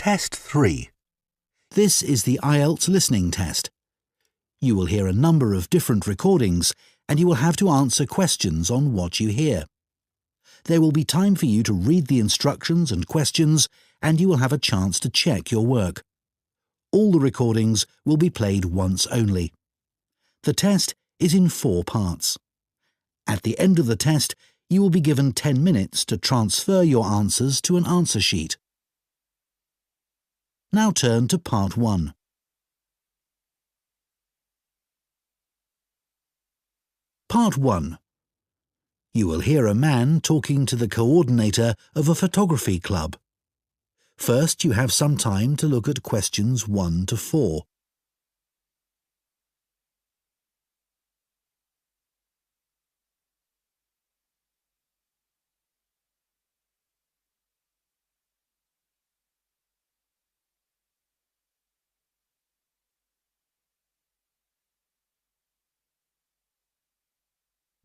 Test 3. This is the IELTS listening test. You will hear a number of different recordings and you will have to answer questions on what you hear. There will be time for you to read the instructions and questions and you will have a chance to check your work. All the recordings will be played once only. The test is in 4 parts. At the end of the test, you will be given 10 minutes to transfer your answers to an answer sheet. Now turn to Part 1. Part 1. You will hear a man talking to the coordinator of a photography club. First, you have some time to look at questions 1 to 4.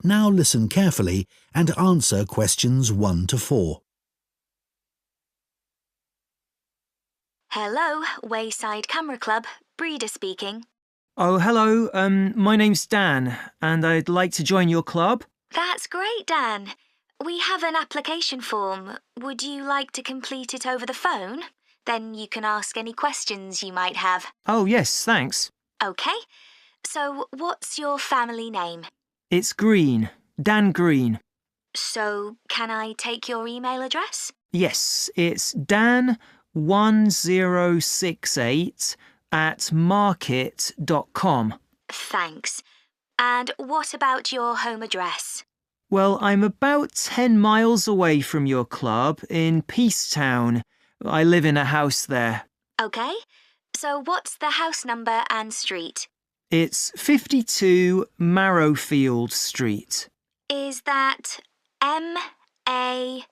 Now listen carefully and answer questions 1 to 4. Hello, Wayside Camera Club, Breeder speaking. Oh, hello. My name's Dan, and I'd like to join your club. That's great, Dan. We have an application form. Would you like to complete it over the phone? Then you can ask any questions you might have. Oh, yes, thanks. OK. So, what's your family name? It's Green. Dan Green. So, can I take your email address? Yes, it's dan1068@market.com. Thanks. And what about your home address? Well, I'm about 10 miles away from your club in Peacetown. I live in a house there. OK. So, what's the house number and street? It's 52 Marrowfield Street. Is that MARROWFIELD?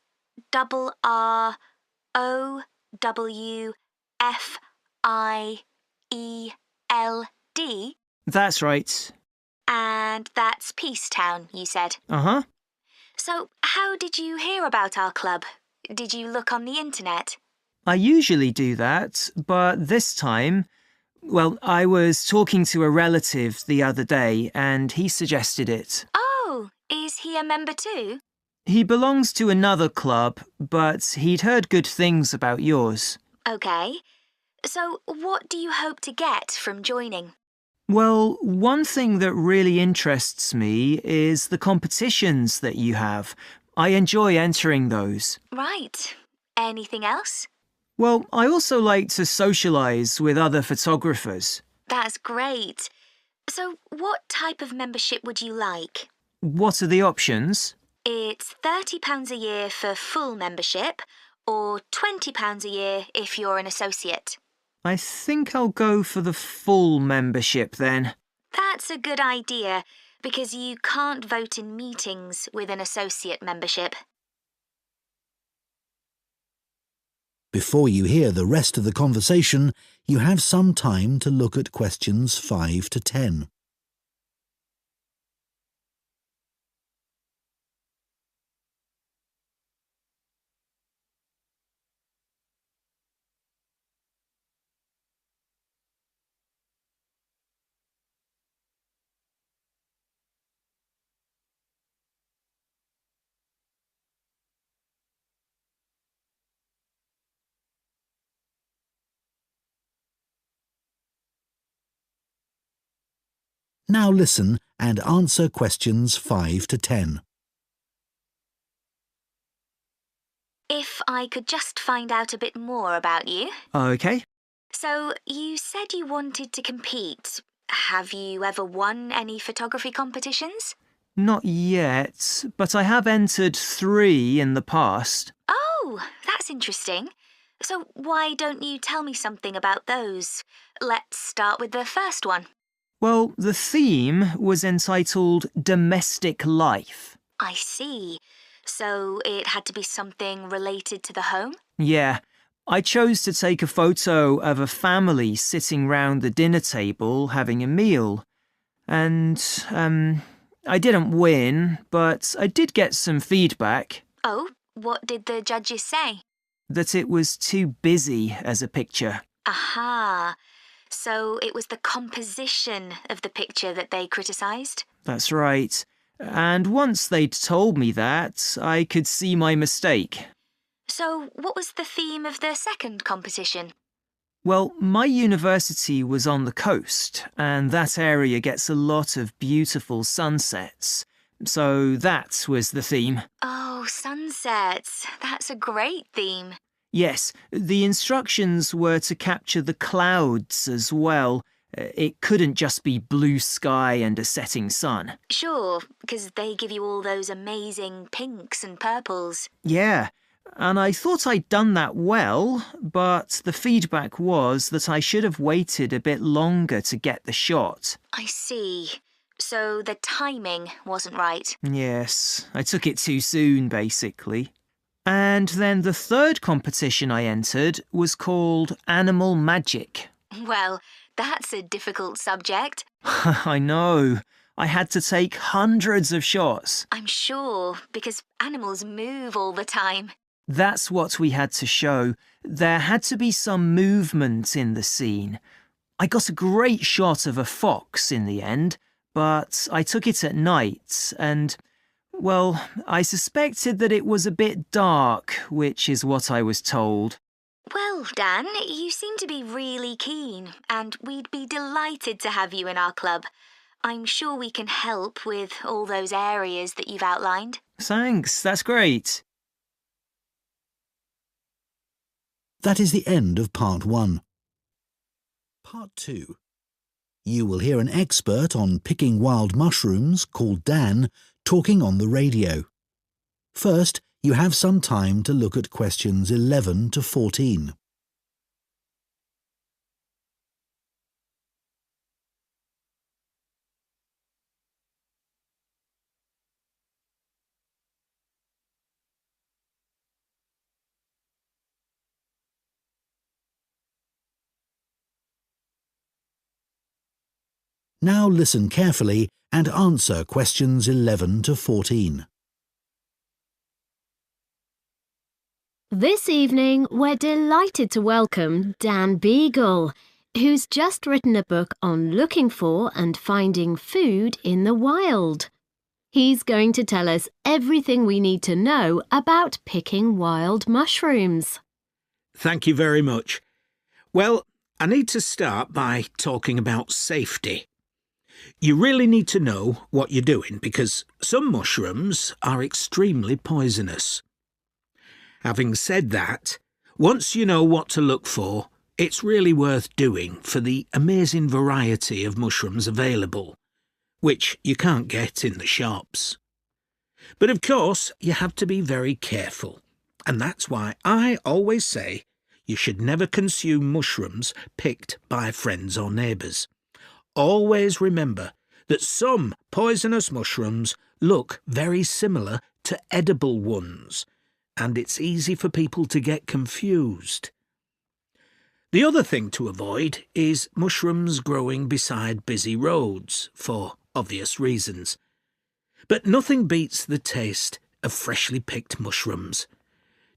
That's right. And that's Peacetown, you said? Uh-huh. So, how did you hear about our club? Did you look on the internet? I usually do that, but this time, well, I was talking to a relative the other day and he suggested it. Oh, is he a member too? He belongs to another club, but he'd heard good things about yours. OK. So, what do you hope to get from joining? Well, one thing that really interests me is the competitions that you have. I enjoy entering those. Right. Anything else? Well, I also like to socialise with other photographers. That's great. So, what type of membership would you like? What are the options? It's £30 a year for full membership or £20 a year if you're an associate. I think I'll go for the full membership then. That's a good idea because you can't vote in meetings with an associate membership. Before you hear the rest of the conversation, you have some time to look at questions 5 to 10. Now listen and answer questions 5 to 10. If I could just find out a bit more about you. OK. So, you said you wanted to compete. Have you ever won any photography competitions? Not yet, but I have entered 3 in the past. Oh, that's interesting. So, why don't you tell me something about those? Let's start with the first one. Well, the theme was entitled Domestic Life. I see. So it had to be something related to the home? Yeah. I chose to take a photo of a family sitting round the dinner table having a meal. And, I didn't win, but I did get some feedback. Oh, what did the judges say? that it was too busy as a picture. Aha. So it was the composition of the picture that they criticised? That's right. And once they'd told me that, I could see my mistake. So what was the theme of the second competition? Well, my university was on the coast, and that area gets a lot of beautiful sunsets. So that was the theme. Oh, sunsets. That's a great theme. Yes, the instructions were to capture the clouds as well. It couldn't just be blue sky and a setting sun. Sure, because they give you all those amazing pinks and purples. Yeah, and I thought I'd done that well, but the feedback was that I should have waited a bit longer to get the shot. I see. So the timing wasn't right. Yes, I took it too soon, basically. And then the third competition I entered was called Animal Magic. Well, that's a difficult subject. I know. I had to take hundreds of shots. I'm sure, because animals move all the time. That's what we had to show. There had to be some movement in the scene. I got a great shot of a fox in the end, but I took it at night and, well, I suspected that it was a bit dark, which is what I was told. Well, Dan, you seem to be really keen, and we'd be delighted to have you in our club. I'm sure we can help with all those areas that you've outlined. Thanks, that's great. That is the end of Part 1. Part 2. You will hear an expert on picking wild mushrooms called Dan talking on the radio. First, you have some time to look at questions 11 to 14. Now listen carefully and answer questions 11 to 14. This evening, we're delighted to welcome Dan Beagle, who's just written a book on looking for and finding food in the wild. He's going to tell us everything we need to know about picking wild mushrooms. Thank you very much. Well, I need to start by talking about safety. You really need to know what you're doing because some mushrooms are extremely poisonous. Having said that, once you know what to look for, it's really worth doing for the amazing variety of mushrooms available, which you can't get in the shops. But of course, you have to be very careful, and that's why I always say you should never consume mushrooms picked by friends or neighbours. Always remember that some poisonous mushrooms look very similar to edible ones, and it's easy for people to get confused. The other thing to avoid is mushrooms growing beside busy roads, for obvious reasons. But nothing beats the taste of freshly picked mushrooms.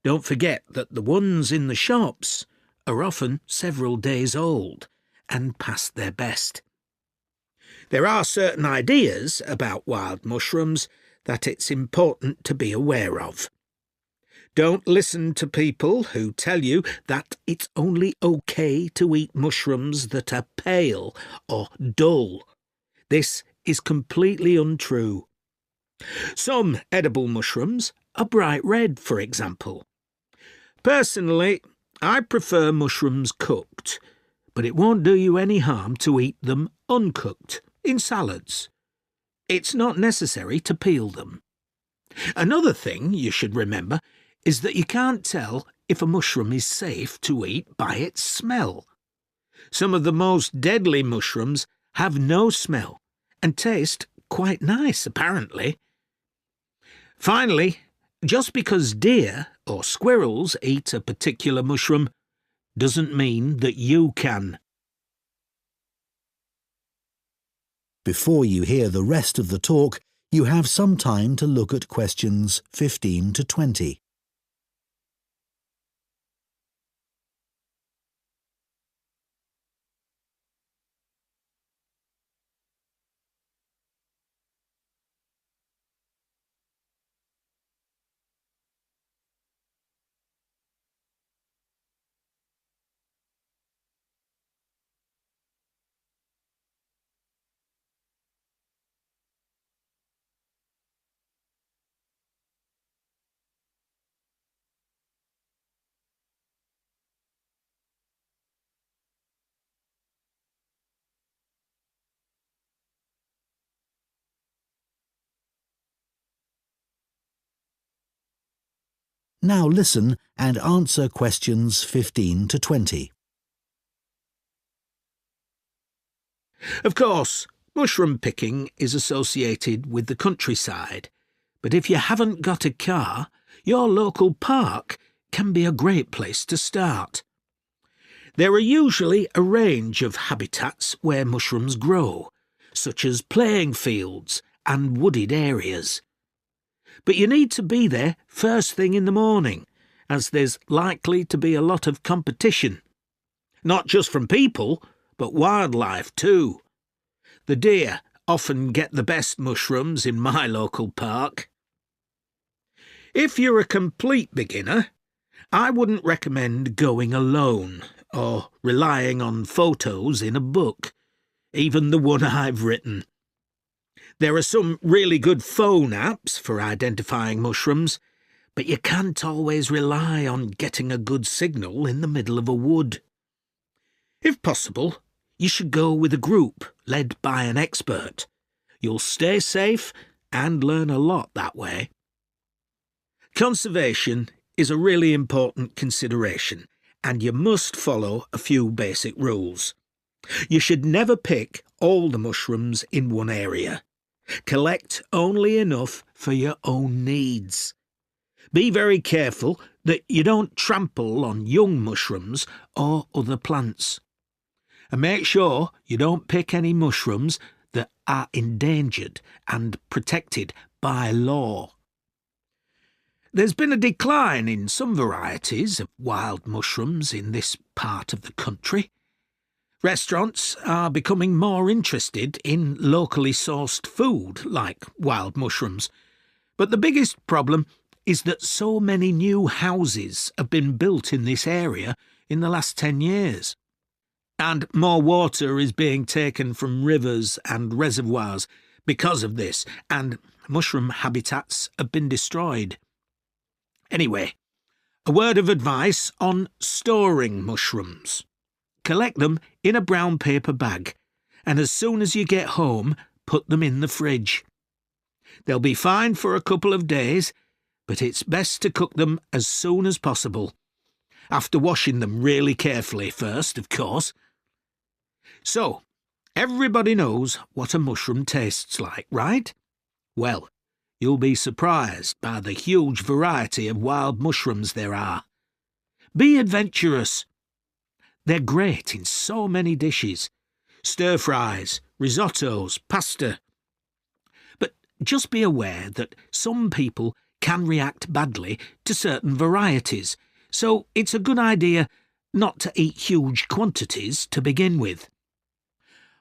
Don't forget that the ones in the shops are often several days old and past their best. There are certain ideas about wild mushrooms that it's important to be aware of. Don't listen to people who tell you that it's only okay to eat mushrooms that are pale or dull. This is completely untrue. Some edible mushrooms are bright red, for example. Personally, I prefer mushrooms cooked, but it won't do you any harm to eat them uncooked in salads. It's not necessary to peel them. Another thing you should remember is that you can't tell if a mushroom is safe to eat by its smell. Some of the most deadly mushrooms have no smell and taste quite nice, apparently. Finally, just because deer or squirrels eat a particular mushroom doesn't mean that you can. Before you hear the rest of the talk, you have some time to look at questions 15 to 20. Now listen and answer questions 15 to 20. Of course, mushroom picking is associated with the countryside, but if you haven't got a car, your local park can be a great place to start. There are usually a range of habitats where mushrooms grow, such as playing fields and wooded areas. But you need to be there first thing in the morning, as there's likely to be a lot of competition. Not just from people, but wildlife too. The deer often get the best mushrooms in my local park. If you're a complete beginner, I wouldn't recommend going alone or relying on photos in a book, even the one I've written. There are some really good phone apps for identifying mushrooms, but you can't always rely on getting a good signal in the middle of a wood. If possible, you should go with a group led by an expert. You'll stay safe and learn a lot that way. Conservation is a really important consideration, and you must follow a few basic rules. You should never pick all the mushrooms in one area. Collect only enough for your own needs. Be very careful that you don't trample on young mushrooms or other plants. And make sure you don't pick any mushrooms that are endangered and protected by law. There's been a decline in some varieties of wild mushrooms in this part of the country. Restaurants are becoming more interested in locally sourced food like wild mushrooms, but the biggest problem is that so many new houses have been built in this area in the last 10 years. And more water is being taken from rivers and reservoirs because of this, and mushroom habitats have been destroyed. Anyway, a word of advice on storing mushrooms. Collect them in a brown paper bag, and as soon as you get home, put them in the fridge. They'll be fine for a couple of days, but it's best to cook them as soon as possible, after washing them really carefully first, of course. So, everybody knows what a mushroom tastes like, right? Well, you'll be surprised by the huge variety of wild mushrooms there are. Be adventurous. They're great in so many dishes. Stir-fries, risottos, pasta. But just be aware that some people can react badly to certain varieties, so it's a good idea not to eat huge quantities to begin with.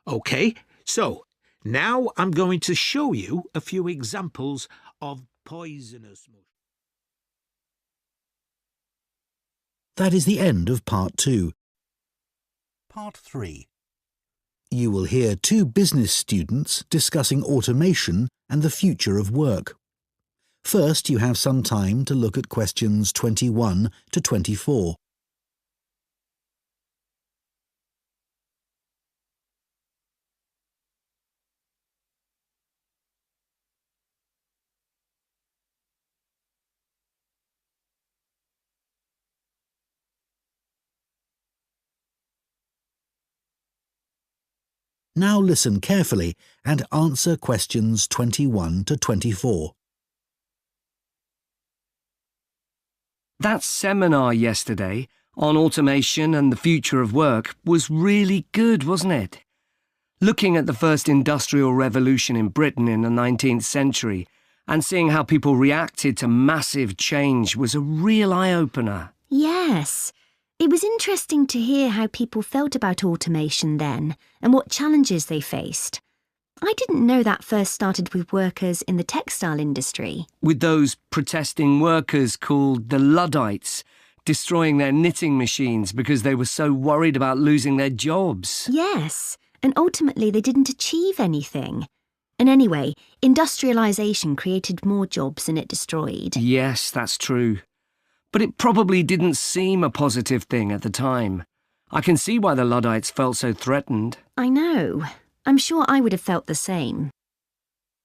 OK, so now I'm going to show you a few examples of poisonous mushrooms. That is the end of Part 2. Part 3. You will hear two business students discussing automation and the future of work. First, you have some time to look at questions 21 to 24. Now listen carefully and answer questions 21 to 24. That seminar yesterday on automation and the future of work was really good, wasn't it? Looking at the first industrial revolution in Britain in the 19th century and seeing how people reacted to massive change was a real eye-opener. Yes. It was interesting to hear how people felt about automation then and what challenges they faced. I didn't know that first started with workers in the textile industry. With those protesting workers called the Luddites, destroying their knitting machines because they were so worried about losing their jobs. Yes, and ultimately they didn't achieve anything. And anyway, industrialisation created more jobs than it destroyed. Yes, that's true. But it probably didn't seem a positive thing at the time. I can see why the Luddites felt so threatened. I know. I'm sure I would have felt the same.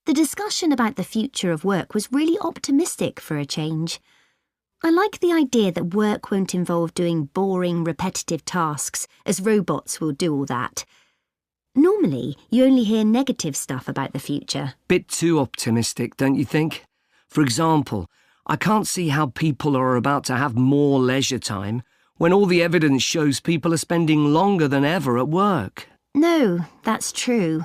The discussion about the future of work was really optimistic for a change. I like the idea that work won't involve doing boring, repetitive tasks, as robots will do all that. Normally, you only hear negative stuff about the future. Bit too optimistic, don't you think? For example, I can't see how people are about to have more leisure time when all the evidence shows people are spending longer than ever at work. No, that's true.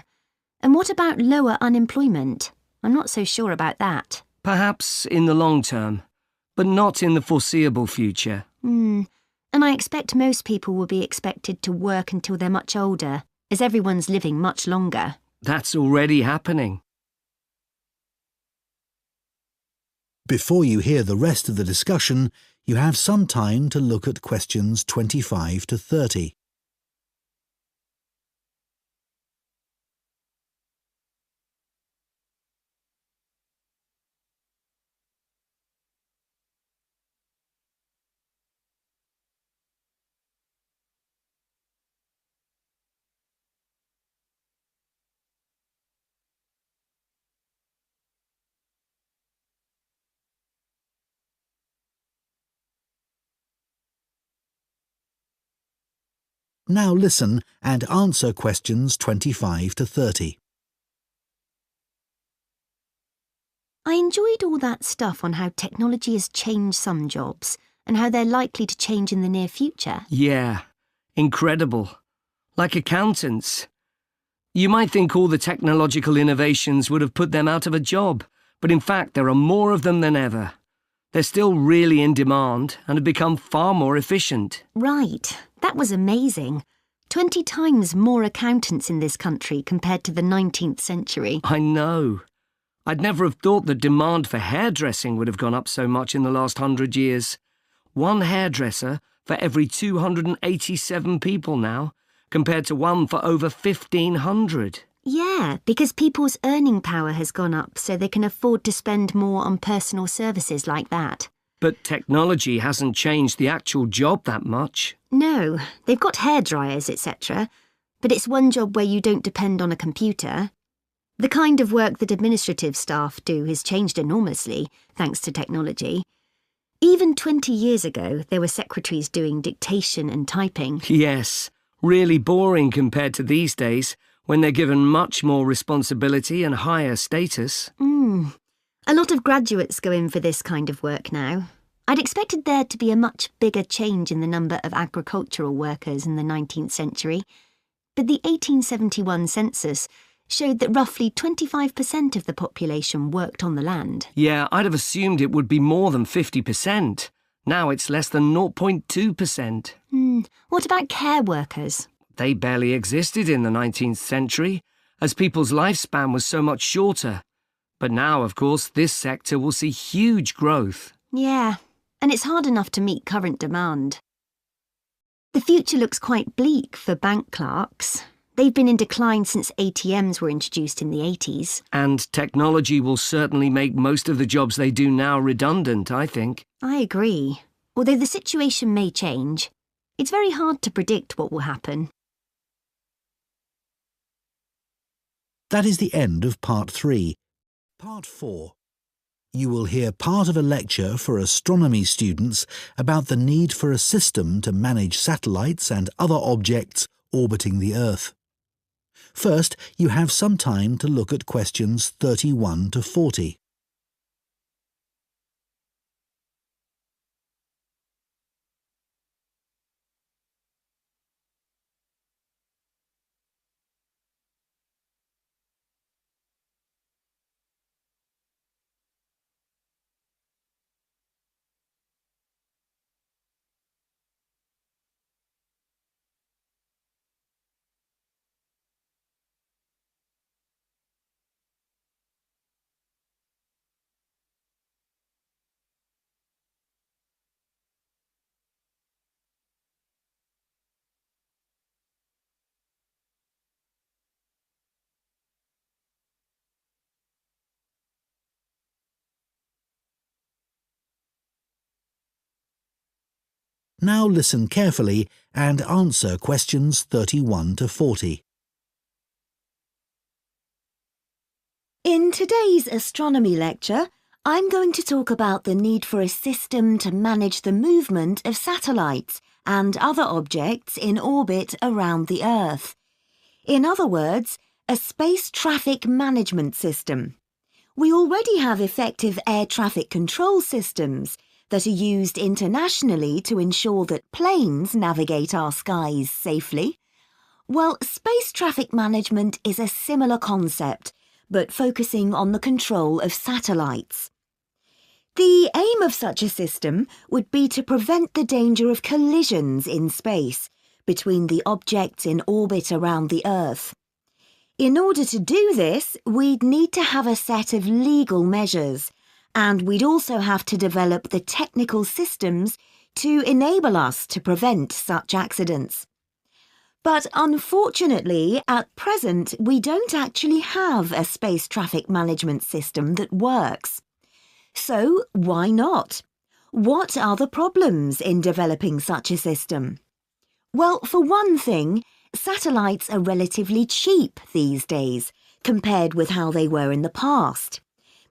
And what about lower unemployment? I'm not so sure about that. Perhaps in the long term, but not in the foreseeable future. And I expect most people will be expected to work until they're much older, as everyone's living much longer. That's already happening. Before you hear the rest of the discussion, you have some time to look at questions 25 to 30. Now listen and answer questions 25 to 30. I enjoyed all that stuff on how technology has changed some jobs and how they're likely to change in the near future. Yeah, incredible. Like accountants. You might think all the technological innovations would have put them out of a job, but in fact there are more of them than ever. They're still really in demand and have become far more efficient. Right, that was amazing. 20 times more accountants in this country compared to the 19th century. I know. I'd never have thought the demand for hairdressing would have gone up so much in the last 100 years. One hairdresser for every 287 people now, compared to one for over 1,500. Yeah, because people's earning power has gone up so they can afford to spend more on personal services like that. But technology hasn't changed the actual job that much. No, they've got hairdryers, etc. But it's one job where you don't depend on a computer. The kind of work that administrative staff do has changed enormously, thanks to technology. Even 20 years ago, there were secretaries doing dictation and typing. Yes, really boring compared to these days, when they're given much more responsibility and higher status. A lot of graduates go in for this kind of work now. I'd expected there to be a much bigger change in the number of agricultural workers in the 19th century, but the 1871 census showed that roughly 25% of the population worked on the land. Yeah, I'd have assumed it would be more than 50%. Now it's less than 0.2%. What about care workers? They barely existed in the 19th century, as people's lifespan was so much shorter. But now, of course, this sector will see huge growth. Yeah, and it's hard enough to meet current demand. The future looks quite bleak for bank clerks. They've been in decline since ATMs were introduced in the 80s. And technology will certainly make most of the jobs they do now redundant, I think. I agree. Although the situation may change, it's very hard to predict what will happen. That is the end of Part 3. Part 4. You will hear part of a lecture for astronomy students about the need for a system to manage satellites and other objects orbiting the Earth. First, you have some time to look at questions 31 to 40. Now listen carefully and answer questions 31 to 40. In today's astronomy lecture, I'm going to talk about the need for a system to manage the movement of satellites and other objects in orbit around the Earth. In other words, a space traffic management system. We already have effective air traffic control systems that are used internationally to ensure that planes navigate our skies safely. Well, space traffic management is a similar concept, but focusing on the control of satellites. The aim of such a system would be to prevent the danger of collisions in space between the objects in orbit around the Earth. In order to do this, we'd need to have a set of legal measures, and we'd also have to develop the technical systems to enable us to prevent such accidents. But unfortunately, at present, we don't actually have a space traffic management system that works. So why not? What are the problems in developing such a system? Well, for one thing, satellites are relatively cheap these days compared with how they were in the past,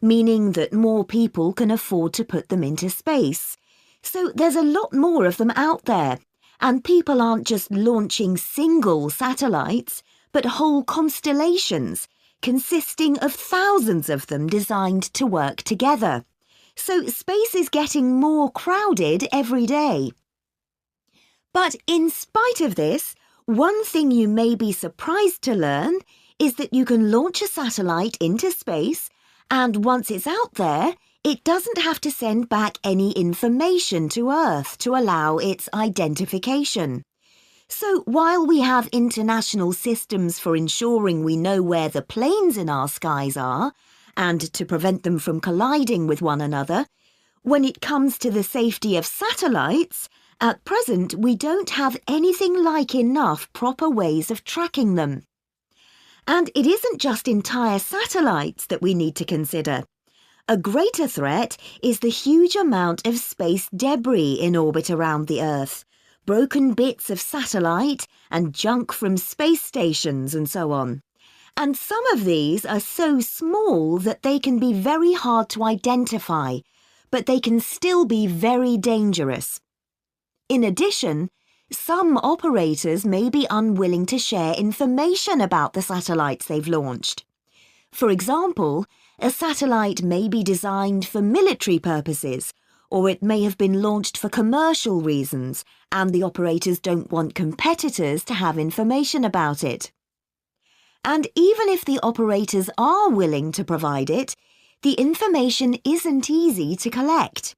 meaning that more people can afford to put them into space. So there's a lot more of them out there, and people aren't just launching single satellites, but whole constellations consisting of thousands of them designed to work together. So space is getting more crowded every day. But in spite of this, one thing you may be surprised to learn is that you can launch a satellite into space, and once it's out there, it doesn't have to send back any information to Earth to allow its identification. So while we have international systems for ensuring we know where the planes in our skies are, and to prevent them from colliding with one another, when it comes to the safety of satellites, at present we don't have anything like enough proper ways of tracking them. And it isn't just entire satellites that we need to consider. A greater threat is the huge amount of space debris in orbit around the Earth, broken bits of satellite and junk from space stations and so on. And some of these are so small that they can be very hard to identify, but they can still be very dangerous. In addition, some operators may be unwilling to share information about the satellites they've launched. For example, a satellite may be designed for military purposes, or it may have been launched for commercial reasons, and the operators don't want competitors to have information about it. And even if the operators are willing to provide it, the information isn't easy to collect.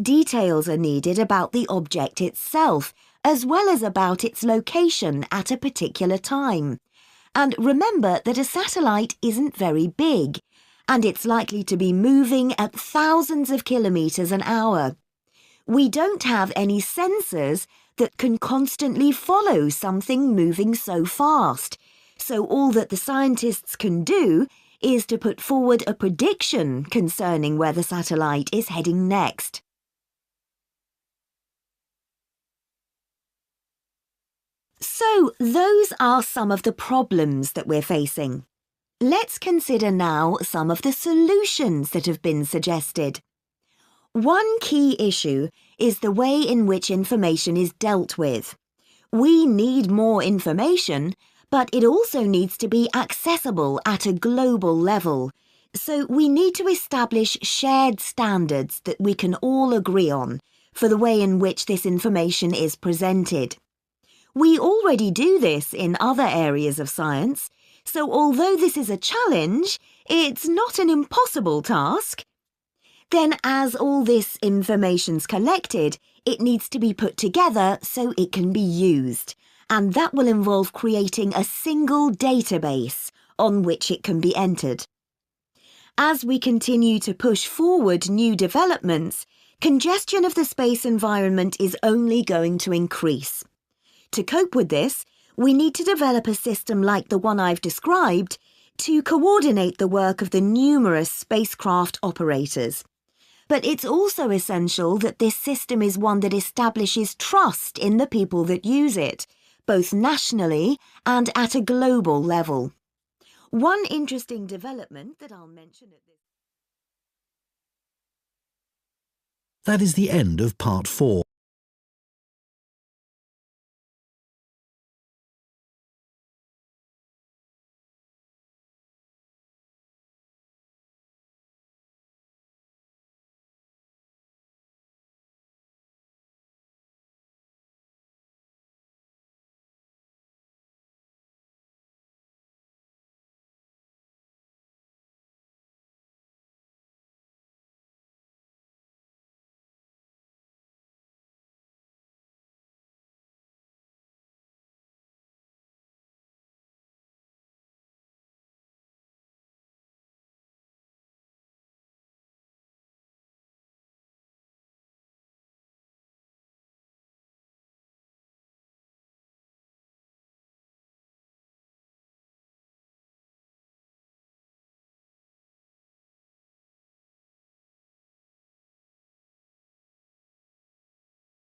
Details are needed about the object itself, as well as about its location at a particular time. And remember that a satellite isn't very big, and it's likely to be moving at thousands of kilometres an hour. We don't have any sensors that can constantly follow something moving so fast. So all that the scientists can do is to put forward a prediction concerning where the satellite is heading next. So those are some of the problems that we're facing. Let's consider now some of the solutions that have been suggested. One key issue is the way in which information is dealt with. We need more information, but it also needs to be accessible at a global level. So we need to establish shared standards that we can all agree on for the way in which this information is presented. We already do this in other areas of science, so although this is a challenge, it's not an impossible task. Then as all this information's collected, it needs to be put together so it can be used. And that will involve creating a single database on which it can be entered. As we continue to push forward new developments, congestion of the space environment is only going to increase. To cope with this, we need to develop a system like the one I've described to coordinate the work of the numerous spacecraft operators. But it's also essential that this system is one that establishes trust in the people that use it, both nationally and at a global level. One interesting development that I'll mention at this That is the end of part 4.